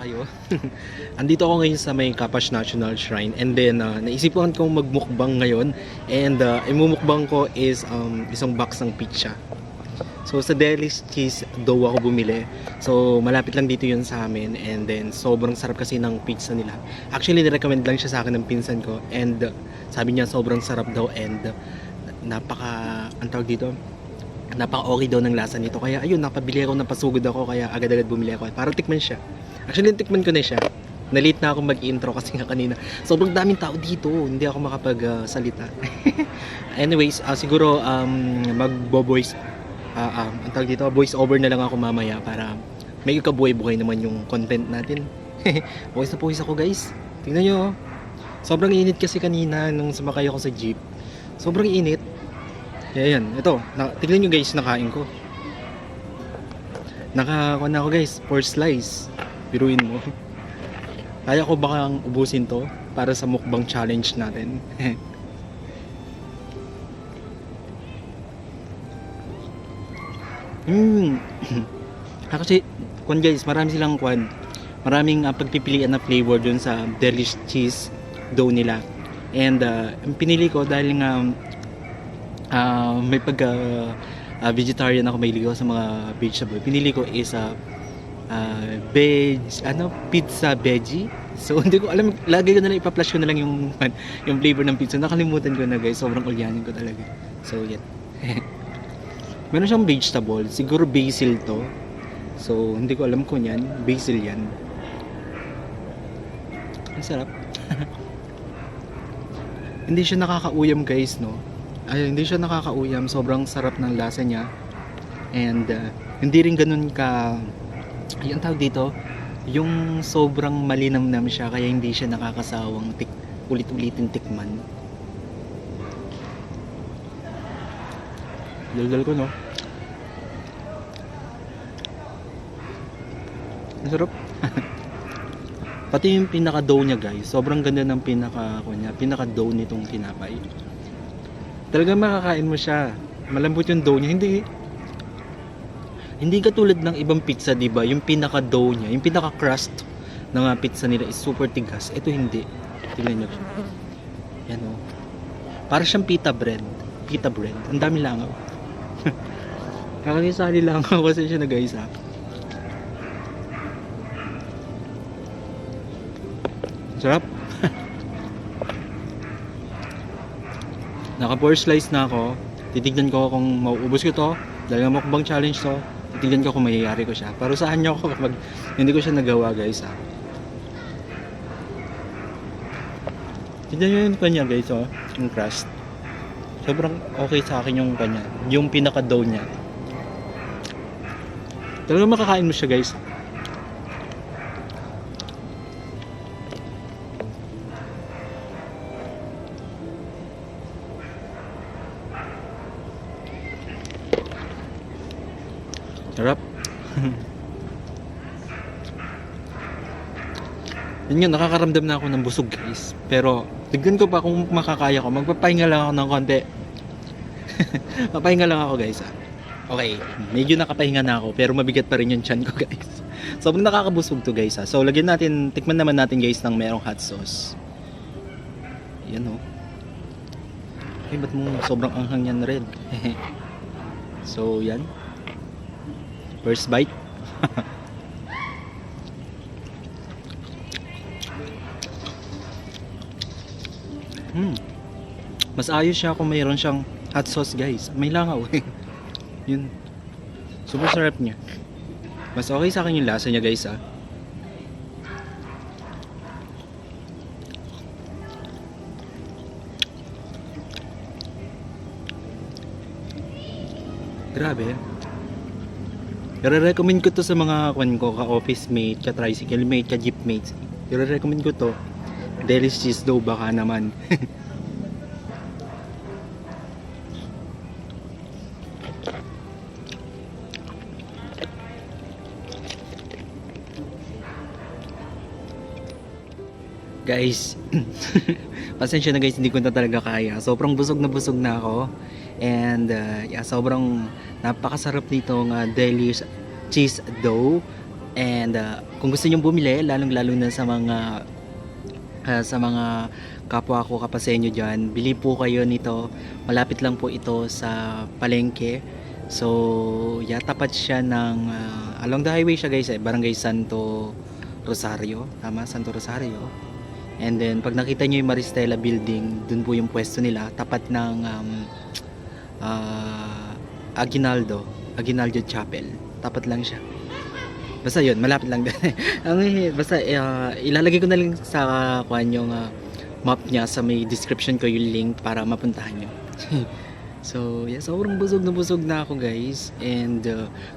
Kayo. Andito ako ngayon sa may Kapash National Shrine, and then naisipan kong magmukbang ngayon, and imumukbang ko is isang box ng pizza. So sa Delish Cheese dough ako bumili. So malapit lang dito yun sa amin, and then sobrang sarap kasi ng pizza nila. Actually nirecommend lang siya sa akin ng pinsan ko, and sabi niya sobrang sarap daw, and ang tawag dito, napaka-okay daw ng lasa nito. Kaya ayun, napabili ako, napasugod ako, kaya agad-agad bumili ako para tikman siya. Actually, tikman ko na siya. Nalit na ako mag-intro kasi nga kanina sobrang daming tao dito, hindi ako makapag-salita. Anyways, siguro magbo-voice ang tawag dito, voice over na lang ako mamaya para may kabuhay-buhay naman yung content natin. Voice na voice ako, guys. Tingnan nyo, oh. Sobrang init kasi kanina nung sumakay ako sa jeep. Sobrang init. Kaya yan, ito, tingnan nyo guys, nakain ko. Nakakuha na ako guys, 4 slice. Biruin mo. Kaya ko bakang ubusin to para sa mukbang challenge natin. Kasi, guys, marami silang maraming pagpipilian na flavor dun sa Delish Cheese dough nila. And pinili ko dahil nga may vegetarian ako, may ligaw sa mga vegetable. Pinili ko is pizza veggie. So hindi ko alam, lagi ko na lang ipa-flash ko na lang yung flavor ng pizza. Nakalimutan ko na guys, sobrang ulyanin ko talaga. So yan. Meron siyang vegetable, siguro basil to. So hindi ko alam kung yan, basil yan. Ang sarap. Hindi siya nakakauyam guys, no? Hindi siya nakakauyam, sobrang sarap ng lasa niya. And hindi rin ganun ka, yung tawag dito, yung sobrang malinamnam siya, kaya hindi siya nakakasawang ulit-ulitin tikman. Daldal ko, no? Ang sarap. Pati yung pinaka-dough niya guys, sobrang ganda ng pinaka-dough nitong tinapay. Talagang makakain mo siya. Malambot yung dough niya. Hindi katulad ng ibang pizza, 'di ba? Yung pinaka-dough niya, yung pinaka-crust ng pizza nila is super tigas. Ito hindi. Tingnan niyo. Yan oh. Para siyang pita bread. Pita bread. Ang dami langaw. Kakalisali lang ako kasi siya na guys ha. Sarap. Naka 4 slice na ako. Titignan ko kung mauubos ko to. Dahil nga mukbang challenge to. Titignan ko kung mayayari ko siya. Pero saan niyo ako kapag hindi ko siya nagawa guys ha. Tignan nyo yung kanya guys oh. Yung crust. Sobrang okay sa akin yung kanya. Yung pinaka-dough niya. Talagang makakain mo siya guys. Sarap. Yun nga, nakakaramdam na ako ng busog guys. Pero tignan ko pa kung makakaya ko. Magpapahinga lang ako ng konti. Papahinga lang ako guys ha. Okay, medyo nakapahinga na ako, pero mabigat pa rin yung tiyan ko guys. Sobrang nakakabusog to guys ha. So lagyan natin, tikman naman natin guys ng merong hot sauce. Yan o. Okay, ba't mo sobrang anghang yan red? So yan. First bite. Mas ayos siya kung mayroon siyang hot sauce guys. May langaw. Yun. Super sarap niya. Mas okay sa akin yung lasa niya guys ah. Grabe. I-recommend ko to sa mga kwan ko, ka-office mate, ka-tricycle mate, ka-jeep mates. I-recommend ko to. Deli's cheese daw baka naman. Guys, pasensya na guys, hindi ko na talaga kaya. Sobrang busog na ako. And yeah, sobrang napakasarap nitong Deli's cheese dough. And kung gusto niyo bumili, lalong-lalo na sa mga kapwa ko kapasenyo diyan, bili po kayo nito. Malapit lang po ito sa palengke. So, yeah, tapat siya ng along the highway siya guys, Barangay Santo Rosario. Tama, Santo Rosario. And then pag nakita nyo yung Maristela building, dun po yung pwesto nila, tapat ng Aguinaldo Chapel. Tapat lang siya. Basta yun, malapit lang din. Basta ilalagay ko na lang sa kuan yung map niya sa may description ko yung link para mapuntahan nyo. So, yeah, sobrang busog na ako guys. And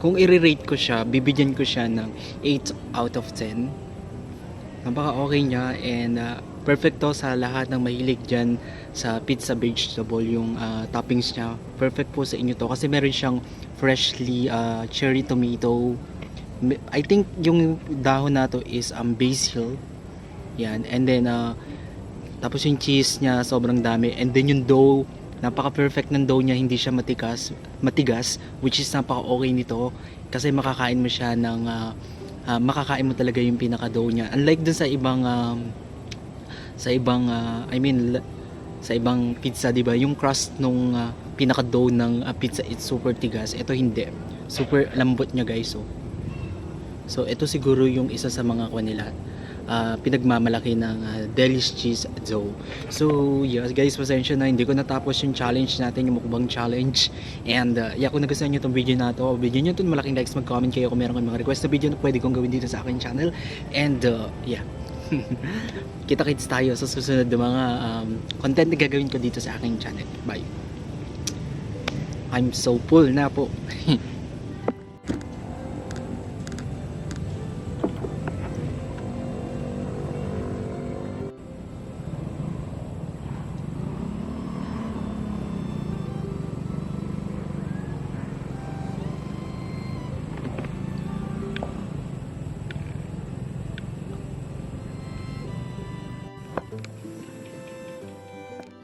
kung i-rate ko siya, bibigyan ko siya ng 8 out of 10. Napaka okay niya and perfect to sa lahat ng mahilig dyan sa pizza vegetable. Yung toppings niya, perfect po sa inyo to kasi meron siyang freshly cherry tomato. I think yung dahon na to is basil. Yan, and then tapos yung cheese niya sobrang dami, and then yung dough, napaka perfect ng dough niya, hindi siya matigas, which is napaka okay nito kasi makakain mo siya ng makakain mo talaga yung pinaka dough niya, unlike dun sa ibang sa ibang pizza, di ba, yung crust nung pinaka dough ng pizza it's super tigas. Ito hindi, super lambot niya guys. So ito siguro yung isa sa mga nila pinagmamalaki ng Deli's cheese dough. So yes guys, pasensya na hindi ko natapos yung challenge natin, yung mukbang challenge. And yeah, kung nagustuhan nyo itong video na to, video nyo ito, malaking likes, mag-comment kayo kung meron kayong mga request na video na pwede kong gawin dito sa aking channel. And yeah, kita-kits tayo sa susunod na mga content na gagawin ko dito sa aking channel. Bye. I'm so full na po.